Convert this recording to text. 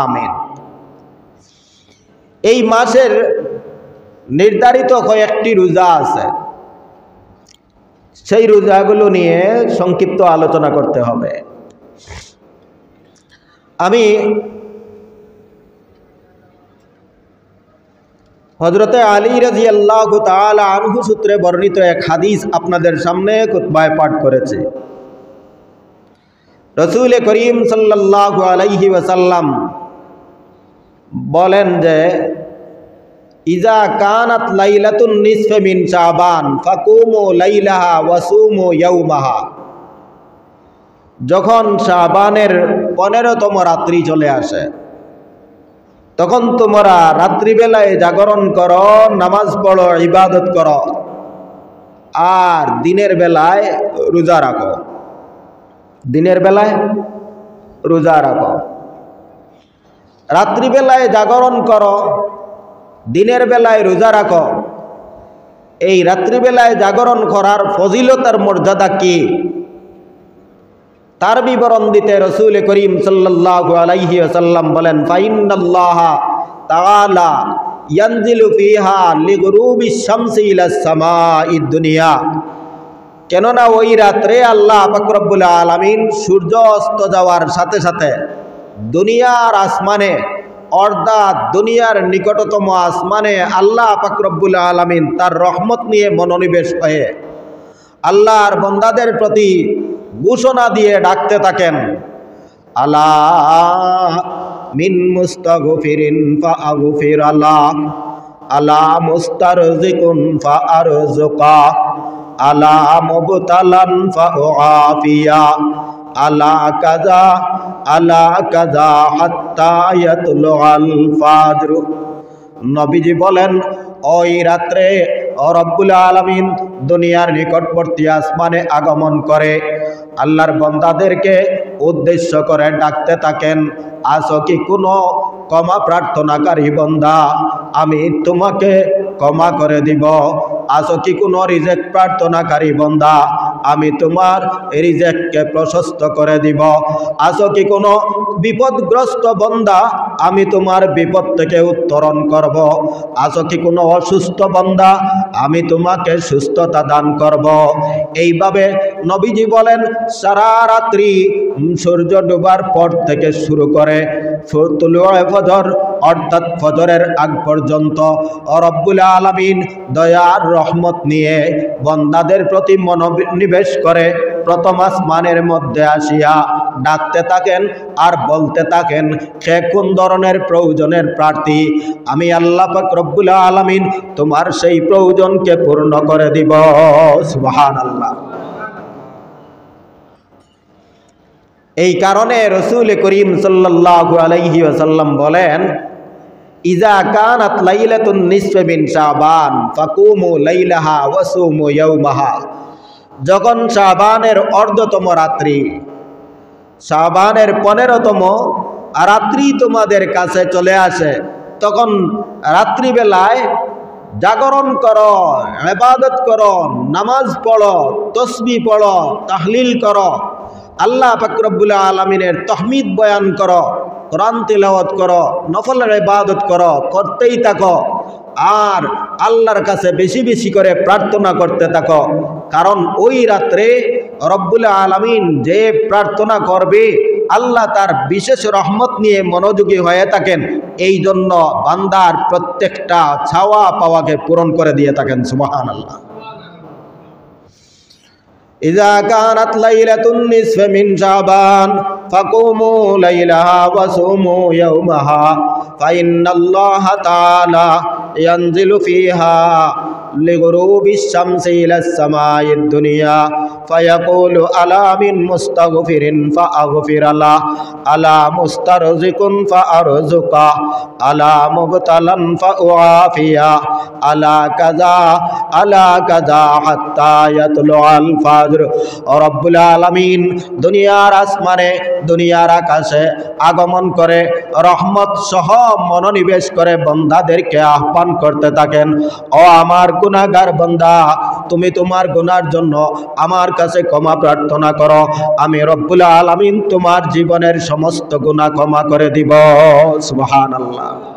আমিন। এই মাসের নির্ধারিত কয়েকটি রোজা আছে, সেই রোজাগুলো নিয়ে সংক্ষিপ্ত আলোচনা করতে হবে। আমি হযরতে আলী রাদিয়াল্লাহু তাআলা আনহু সূত্রে বর্ণিত এক হাদিস আপনাদের সামনে খুতবায় পাঠ করেছি। রাসূল করিম সাল্লাল্লাহু আলাইহি ওয়াসাল্লাম বলেন যে ইজা কানাত লাইলাতুন নিসফে মিন শাবান ফাকুমু লাইলাহা ওয়াসুমু ইয়াওমাহা, যখন শাবানের 15তম রাত্রি চলে আসে তখন তোমরা রাত্রিবেলায় জাগরণ করো, নামাজ পড়ো, ইবাদত করো, আর দিনের বেলায় রোজা রাখো। দিনের বেলায় রোজা রাখো, রাত্রিবেলায় জাগরণ করো, দিনের বেলায় রোজা রাখো। এই রাত্রিবেলায় জাগরণ করার ফজিলতার মর্যাদা কি, তার বিবরণ দিতে রাসূল করিম সাল্লাল্লাহু আলাইহি ওয়াসাল্লাম বলেন ফাইন্নাল্লাহা তাআলা ইয়ানজিলু ফিহা লিগুরুবিশ শামসি ইলাস সামাঈদ দুনিয়া, কেননা ওই রাত্রে আল্লাহ পাক রব্বুল আলামিন সূর্য অস্ত যাওয়ার সাথে সাথে দুনিয়ার আসমানে, অর্থাৎ দুনিয়ার নিকটতম আসমানে আল্লাহ পাক রব্বুল আলামিন তার রহমত নিয়ে মনোনিবেশ হয়ে আল্লাহর বান্দাদের প্রতি ঘোষণা দিয়ে ডাকতে থাকেন, আলা মিন মুস্তাগফিরিন ফাআগফির আলাহ, আলা মুস্তারজিকুন ফাআরজুকা, আলা মুবতালান ফাউআফিয়া, আলা কাযা আলা কাযা হাত্তা ইয়াতলুআল ফাজর। নবীজি বলেন ওই রাত্রে রব্বুল আলামিন দুনিয়ার নিকটবর্তী আসমানে আগমন করে আল্লাহর বান্দাদেরকে উদ্দেশ্য করে ডাকতে থাকেন, আসো কি কোনো ক্ষমা প্রার্থনাকারী বান্দা, আমি তোমাকে ক্ষমা করে দিব। আসো কি কোনো রিজেক্ট প্রার্থনাকারী বান্দা, আমি তোমার রিজেক্টকে প্রশস্ত করে দিব। আসো কি কোনো বিপদগ্রস্ত বান্দা, আমি তোমার বিপদ থেকে উত্তরণ করব। আসো কি কোনো অসুস্থ বান্দা, আমি তোমাকে সুস্থতা দান করব। এইভাবে নবীজি বলেন সারা রাত্রি সূর্য ডোবার পর থেকে শুরু করে তুলুয়ে ফজর অর্থাৎ ফজরের আগ পর্যন্ত রব্বুল আলামিন দয়ার রহমত নিয়ে বান্দাদের প্রতি মনোনিবেশ করে প্রথম আসমানের মধ্যে আসিয়া ডাকতে থাকেন আর বলতে থাকেন সে কোন ধরনের প্রয়োজনের প্রার্থী, আমি আল্লাহ পাক রব্বুল আলামিন তোমার সেই প্রয়োজনকে পূর্ণ করে দিব। সুবহানাল্লাহ। এই কারণে রাসূল করিম সাল্লাল্লাহু আলাইহি ওয়াসাল্লাম বলেন ইজা কানাত লাইলাতুন নিসফে মিন শাবান ফাকুমু লাইলাহা ওয়াসুমু ইয়াওমাহা, যখন শাবানের অর্ধতম রাত্রি, শাবানের 15তম রাত্রি তোমাদের কাছে চলে আসে তখন রাত্রিবেলায় জাগরণ করো, ইবাদত করো, নামাজ পড়ো, তাসবিহ পড়ো, তাহলিল করো, আল্লাহ পাক রব্বুল আলামিনের তাহমিদ বয়ান করো, কোরআন তিলাওয়াত করো, নফল ইবাদত করো, করতেই থাকো আর আল্লাহর কাছে বেশি বেশি করে প্রার্থনা করতে থাকো। কারণ ওই রাত্রে রব্বুল আলামিন যে প্রার্থনা করবে আল্লাহ তার বিশেষ রহমত নিয়ে মনোযোগী হয়ে থাকেন, এই জন্য বান্দার প্রত্যেকটা চাওয়া পাওয়াকে পূরণ করে দিয়ে থাকেন। সুবহানাল্লাহ। ইজা কানাত লাইলাতুন নিসফে মিন শাবান ফাকুমু লাইলাহা ওয়াসুমু ইয়াওমাহা ফাইন্নাল্লাহা তাআলা ইয়ানজিলু ফিহা লিগুরুবিশ শামসি ইলাস সামাঈদ দুনিয়া ফায়াকুলু আলা মিন মুস্তাগফিরিন ফাআগফির আলাহ, আলা মুস্তারজিকুন ফাআরজুকা, আলা মুবতালান ফাউআফিয়া, আলা কাযা হাত্তা ইয়াতলুআল ফাজর। রব্বুল আলামিন দুনিয়ার আসমানে, দুনিয়ার আকাশে আগমন করে রহমত সহ মনোনিবেশ করে বান্দাদেরকে আহ্বান করতে থাকেন, ও আমার গুনাহগার বান্দা, তুমি তোমার গুনার জন্য আমার কাছে ক্ষমা প্রার্থনা করো, আমি রব্বুল আলামিন তোমার জীবনের সমস্ত গুনাহ ক্ষমা করে দিব। সুবহানাল্লাহ।